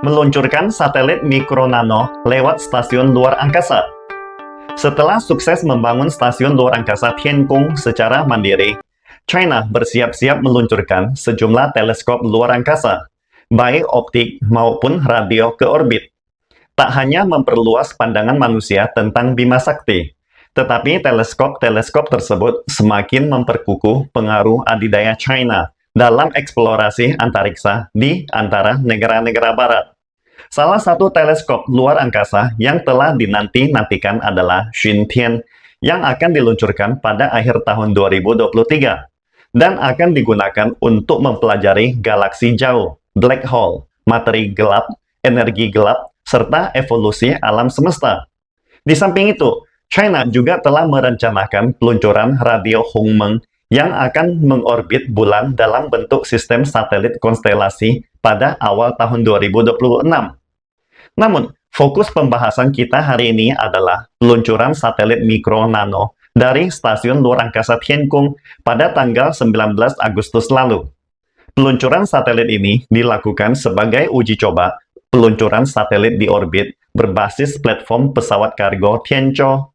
meluncurkan satelit mikro nano lewat stasiun luar angkasa. Setelah sukses membangun stasiun luar angkasa Tiangong secara mandiri, China bersiap-siap meluncurkan sejumlah teleskop luar angkasa, baik optik maupun radio ke orbit. Tak hanya memperluas pandangan manusia tentang Bima Sakti, tetapi teleskop-teleskop tersebut semakin memperkukuh pengaruh adidaya China dalam eksplorasi antariksa di antara negara-negara barat. Salah satu teleskop luar angkasa yang telah dinanti-nantikan adalah Xuntian yang akan diluncurkan pada akhir tahun 2023 dan akan digunakan untuk mempelajari galaksi jauh, black hole, materi gelap, energi gelap, serta evolusi alam semesta. Di samping itu, China juga telah merencanakan peluncuran radio Hongmeng yang akan mengorbit bulan dalam bentuk sistem satelit konstelasi pada awal tahun 2026. Namun, fokus pembahasan kita hari ini adalah peluncuran satelit mikro nano dari stasiun luar angkasa Tiangong pada tanggal 19 Agustus lalu. Peluncuran satelit ini dilakukan sebagai uji coba peluncuran satelit di orbit berbasis platform pesawat kargo Tianzhou.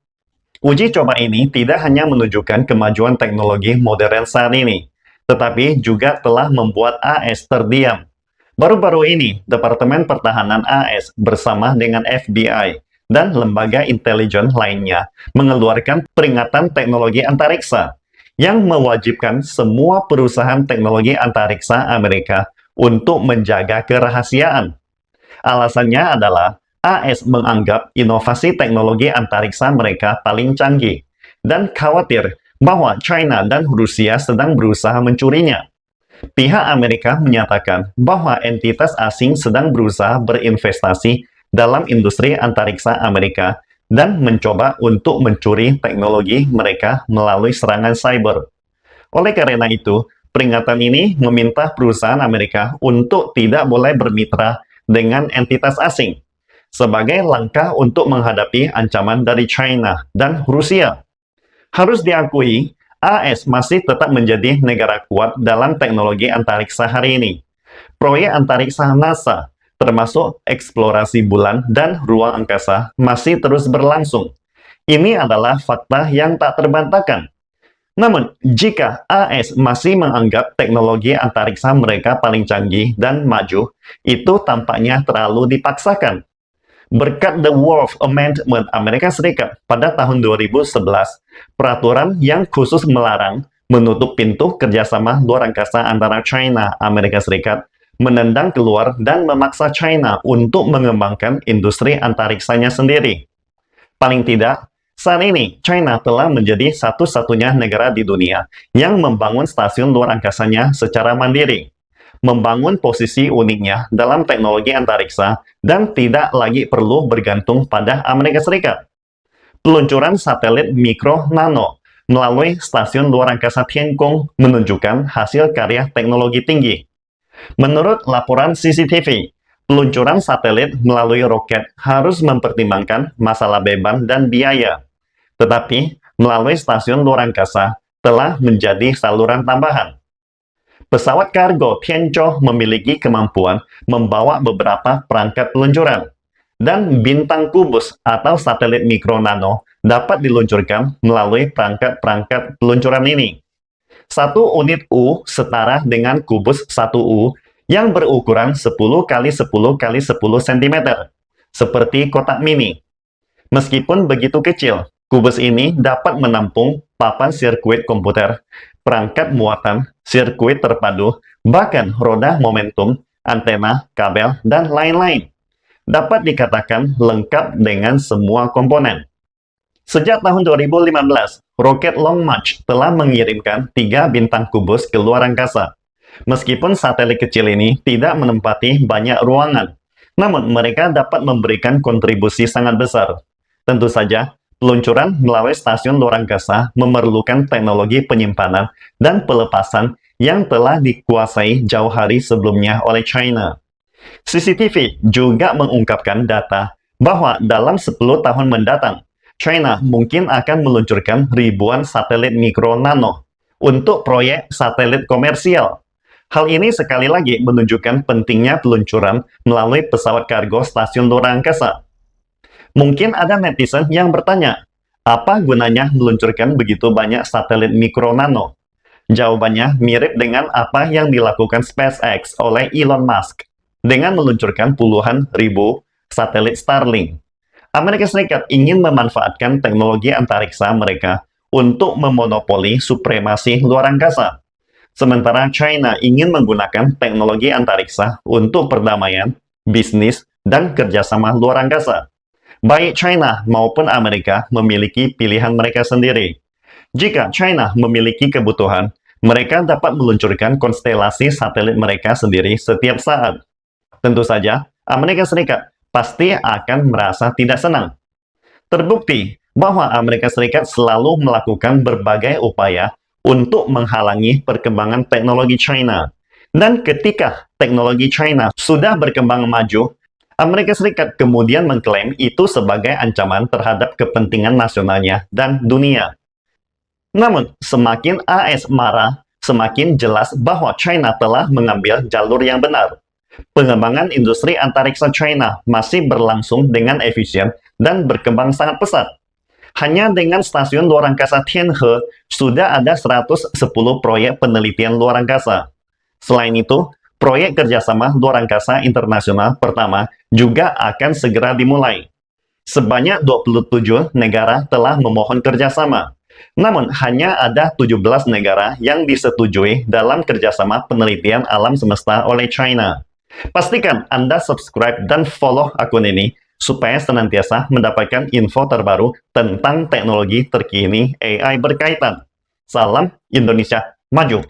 Uji coba ini tidak hanya menunjukkan kemajuan teknologi modern saat ini, tetapi juga telah membuat AS terdiam. Baru-baru ini, Departemen Pertahanan AS bersama dengan FBI dan lembaga intelijen lainnya mengeluarkan peringatan teknologi antariksa yang mewajibkan semua perusahaan teknologi antariksa Amerika untuk menjaga kerahasiaan. Alasannya adalah AS menganggap inovasi teknologi antariksa mereka paling canggih dan khawatir bahwa China dan Rusia sedang berusaha mencurinya. Pihak Amerika menyatakan bahwa entitas asing sedang berusaha berinvestasi dalam industri antariksa Amerika dan mencoba untuk mencuri teknologi mereka melalui serangan cyber. Oleh karena itu, peringatan ini meminta perusahaan Amerika untuk tidak boleh bermitra dengan entitas asing, sebagai langkah untuk menghadapi ancaman dari China dan Rusia. Harus diakui, AS masih tetap menjadi negara kuat dalam teknologi antariksa hari ini. Proyek antariksa NASA, termasuk eksplorasi bulan dan ruang angkasa, masih terus berlangsung. Ini adalah fakta yang tak terbantahkan. Namun, jika AS masih menganggap teknologi antariksa mereka paling canggih dan maju, itu tampaknya terlalu dipaksakan. Berkat The Wolf Amendment Amerika Serikat pada tahun 2011, peraturan yang khusus melarang menutup pintu kerjasama luar angkasa antara China, Amerika Serikat, menendang keluar dan memaksa China untuk mengembangkan industri antariksanya sendiri. Paling tidak, saat ini, China telah menjadi satu-satunya negara di dunia yang membangun stasiun luar angkasanya secara mandiri, membangun posisi uniknya dalam teknologi antariksa, dan tidak lagi perlu bergantung pada Amerika Serikat. Peluncuran satelit mikro nano melalui stasiun luar angkasa Tiangong menunjukkan hasil karya teknologi tinggi. Menurut laporan CCTV, peluncuran satelit melalui roket harus mempertimbangkan masalah beban dan biaya. Tetapi, melalui stasiun luar angkasa telah menjadi saluran tambahan. Pesawat kargo Tianzhou memiliki kemampuan membawa beberapa perangkat peluncuran, dan bintang kubus atau satelit mikro nano dapat diluncurkan melalui perangkat-perangkat peluncuran ini. Satu unit U setara dengan kubus 1U yang berukuran 10 x 10 x 10 cm, seperti kotak mini. Meskipun begitu kecil, kubus ini dapat menampung papan sirkuit komputer, perangkat muatan, sirkuit terpadu, bahkan roda momentum, antena, kabel, dan lain-lain. Dapat dikatakan lengkap dengan semua komponen. Sejak tahun 2015, roket Long March telah mengirimkan 3 bintang kubus ke luar angkasa. Meskipun satelit kecil ini tidak menempati banyak ruangan, namun mereka dapat memberikan kontribusi sangat besar. Tentu saja, peluncuran melalui stasiun luar angkasa memerlukan teknologi penyimpanan dan pelepasan yang telah dikuasai jauh hari sebelumnya oleh China. CCTV juga mengungkapkan data bahwa dalam 10 tahun mendatang, China mungkin akan meluncurkan ribuan satelit mikro nano untuk proyek satelit komersial. Hal ini sekali lagi menunjukkan pentingnya peluncuran melalui pesawat kargo stasiun luar angkasa. Mungkin ada netizen yang bertanya, apa gunanya meluncurkan begitu banyak satelit mikro nano? Jawabannya mirip dengan apa yang dilakukan SpaceX oleh Elon Musk dengan meluncurkan puluhan ribu satelit Starlink. Amerika Serikat ingin memanfaatkan teknologi antariksa mereka untuk memonopoli supremasi luar angkasa. Sementara China ingin menggunakan teknologi antariksa untuk perdamaian, bisnis, dan kerjasama luar angkasa. Baik China maupun Amerika memiliki pilihan mereka sendiri. Jika China memiliki kebutuhan, mereka dapat meluncurkan konstelasi satelit mereka sendiri setiap saat. Tentu saja, Amerika Serikat pasti akan merasa tidak senang. Terbukti bahwa Amerika Serikat selalu melakukan berbagai upaya untuk menghalangi perkembangan teknologi China. Dan ketika teknologi China sudah berkembang maju, Amerika Serikat kemudian mengklaim itu sebagai ancaman terhadap kepentingan nasionalnya dan dunia. Namun, semakin AS marah, semakin jelas bahwa China telah mengambil jalur yang benar. Pengembangan industri antariksa China masih berlangsung dengan efisien dan berkembang sangat pesat. Hanya dengan stasiun luar angkasa Tianhe, sudah ada 110 proyek penelitian luar angkasa. Selain itu, proyek kerjasama luar angkasa internasional pertama juga akan segera dimulai. Sebanyak 27 negara telah memohon kerjasama. Namun, hanya ada 17 negara yang disetujui dalam kerjasama penelitian alam semesta oleh China. Pastikan Anda subscribe dan follow akun ini supaya senantiasa mendapatkan info terbaru tentang teknologi terkini AI berkaitan. Salam Indonesia Maju!